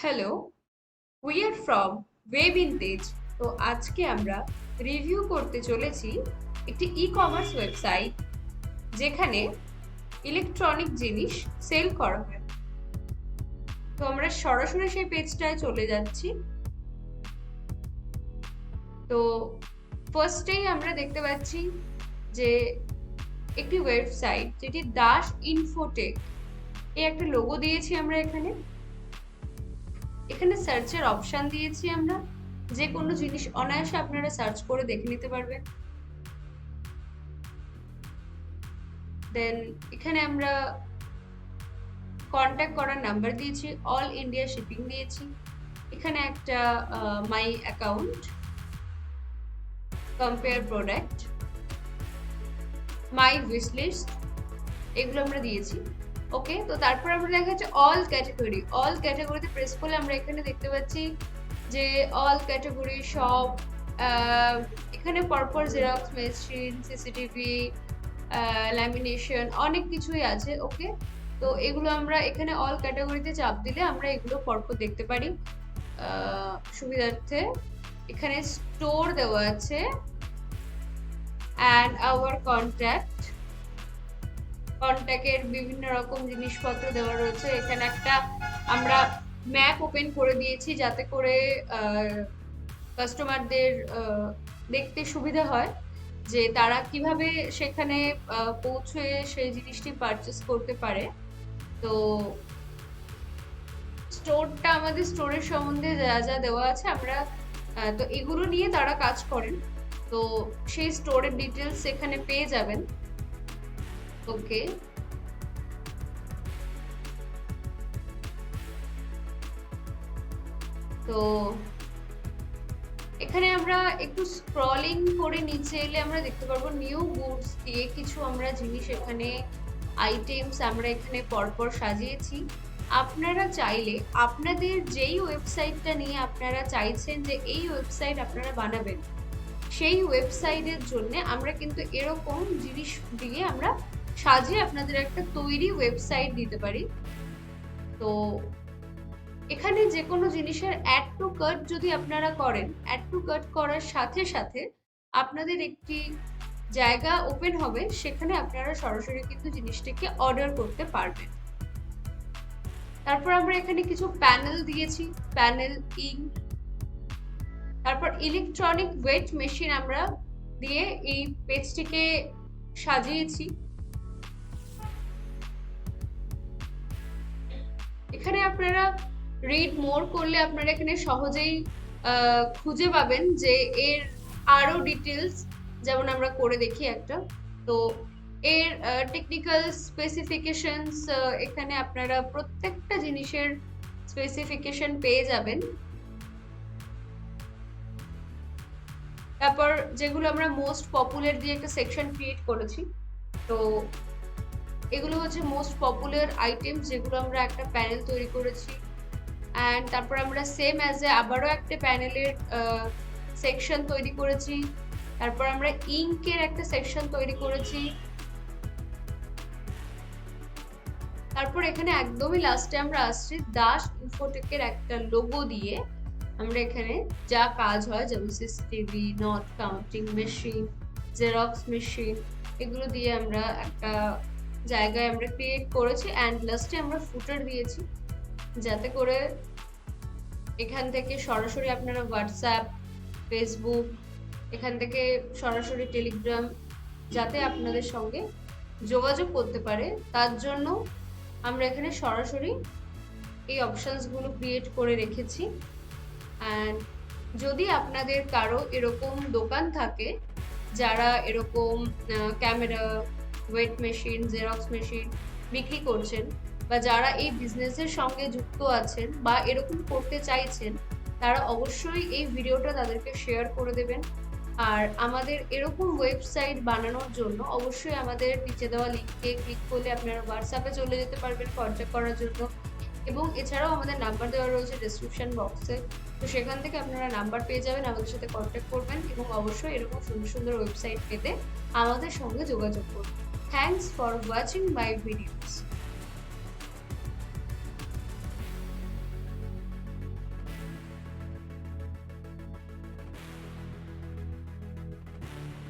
Hello, we are from Web Intage. তো আজকে আমরা রিভিউ করতে চলেছি একটি ই কমার্স ওয়েবসাইট যেখানে ইলেকট্রনিক জিনিস সেল করা হয়। তো আমরা সরাসরি সেই পেজটায় চলে যাচ্ছি। তো ফার্স্টেই আমরা দেখতে পাচ্ছি যে একটি ওয়েবসাইট যেটি দাস ইনফোটেক এই একটা লোগো দিয়েছি আমরা এখানে। এখানে সার্চের অপশন দিয়েছি আমরা, যে কোনো জিনিস অনায়াসে আপনারা সার্চ করে দেখে নিতে পারবেন। দেন এখানে আমরা কন্ট্যাক্ট করার নাম্বার দিয়েছি, অল ইন্ডিয়া শিপিং দিয়েছি। এখানে একটা my account, compare product, my wish list, এগুলো আমরা দিয়েছি। ওকে, তো তারপর আমরা দেখা যাচ্ছে অল ক্যাটাগরিতে প্রেস করলে আমরা এখানে দেখতে পাচ্ছি যে অল ক্যাটাগরি সব, এখানে পরপর জেরক্স মেশিন, সিসিটিভি, ল্যামিনেশন, অনেক কিছুই আছে। ওকে, তো এগুলো আমরা এখানে অল ক্যাটাগরিতে চাপ দিলে আমরা এগুলো পরপর দেখতে পারি সুবিধার্থে। এখানে স্টোর দেওয়া আছে অ্যান্ড আওয়ার কন্ট্যাক্টের বিভিন্ন রকম জিনিসপত্র দেওয়া রয়েছে। এখানে একটা আমরা ম্যাপ ওপেন করে দিয়েছি যাতে করে কাস্টমারদের দেখতে সুবিধা হয় যে তারা কিভাবে সেখানে পৌঁছে সেই জিনিসটি পারচেস করতে পারে। তো স্টোরটা, আমাদের স্টোরের সম্বন্ধে যা যা দেওয়া আছে আমরা তো এগুলো নিয়ে তারা কাজ করেন। তো সেই স্টোরের ডিটেলস এখানে পেয়ে যাবেন। ওকে, তো এখানে আমরা একটু স্ক্রলিং করে নিচে এলে আমরা দেখতে পারবো নিউ গুডস দিয়ে কিছু আমরা জিনিস এখানে, আইটেমস আমরা এখানে পরপর সাজিয়েছি। আপনারা চাইলে আপনাদের যেই ওয়েবসাইটটা নিয়ে আপনারা চাইছেন যে এই ওয়েবসাইট আপনারা বানাবেন, সেই ওয়েবসাইটের জন্য আমরা কিন্তু এরকম জিনিস দিয়ে আমরা সাজিয়ে আপনাদের একটা তৈরি ওয়েবসাইট দিতে পারি। তো এখানে যে কোনো জিনিসের অ্যাড টু কার্ট যদি আপনারা করেন, অ্যাড টু কার্ট করার সাথে সাথে আপনাদের একটি জায়গা ওপেন হবে, সেখানে আপনারা সরাসরি কিন্তু জিনিসটাকে অর্ডার করতে পারবেন। তারপর আমরা এখানে কিছু প্যানেল দিয়েছি, প্যানেল, ইঙ্ক, তারপর ইলেকট্রনিক ওয়েট মেশিন আমরা দিয়ে এই পেজটিকে সাজিয়েছি। এখানে আপনারা রিড মোর করলে আপনারা এখানে সহজেই খুঁজে পাবেন যে এর আরো ডিটেলস, যেমন আমরা করে দেখি একটা। তো এর টেকনিক্যাল স্পেসিফিকেশনস, এখানে আপনারা প্রত্যেকটা জিনিসের স্পেসিফিকেশন পেয়ে যাবেন। তারপর যেগুলো আমরা মোস্ট পপুলার দিয়ে একটা সেকশন ক্রিয়েট করেছি, তো এগুলো হচ্ছে মোস্ট পপুলার আইটেমস যেগুলো আমরা একটা প্যানেল তৈরি করেছি। অ্যান্ড তারপর আমরা সেম অ্যাজ এ আবারও একটা প্যানেলের সেকশন তৈরি করেছি। তারপর আমরা ইঙ্কের একটা সেকশন তৈরি করেছি। তারপর এখানে একদমই লাস্টে আমরা আসছি দাস ইনফোটেকের একটা লোগো দিয়ে আমরা এখানে যা কাজ হয়, যেমন CCTV, not counting machine, xerox machine, এগুলো দিয়ে আমরা একটা জায়গায় আমরা ক্রিয়েট করেছি। অ্যান্ড লাস্টে আমরা ফুটার দিয়েছি যাতে করে এখান থেকে সরাসরি আপনারা হোয়াটসঅ্যাপ, ফেসবুক, এখান থেকে সরাসরি টেলিগ্রাম যাতে আপনাদের সঙ্গে যোগাযোগ করতে পারে, তার জন্য আমরা এখানে সরাসরি এই অপশনসগুলো ক্রিয়েট করে রেখেছি। অ্যান্ড যদি আপনাদের কারো এরকম দোকান থাকে যারা এরকম camera, weight machine, xerox machine বিক্রি করছেন, বা যারা এই বিজনেসের সঙ্গে যুক্ত আছেন বা এরকম করতে চাইছেন, তারা অবশ্যই এই ভিডিওটা তাদেরকে শেয়ার করে দেবেন। আর আমাদের এরকম ওয়েবসাইট বানানোর জন্য অবশ্যই আমাদের নিচে দেওয়া লিঙ্কে ক্লিক করলে আপনারা হোয়াটসঅ্যাপে চলে যেতে পারবেন কন্ট্যাক্ট করার জন্য। এবং এছাড়াও আমাদের নাম্বার দেওয়া রয়েছে ডেসক্রিপশন বক্সে, তো সেখান থেকে আপনারা নাম্বার পেয়ে যাবেন, আমাদের সাথে কন্ট্যাক্ট করবেন এবং অবশ্যই এরকম সুন্দর সুন্দর ওয়েবসাইট পেতে আমাদের সঙ্গে যোগাযোগ করবেন। Thanks for watching my videos.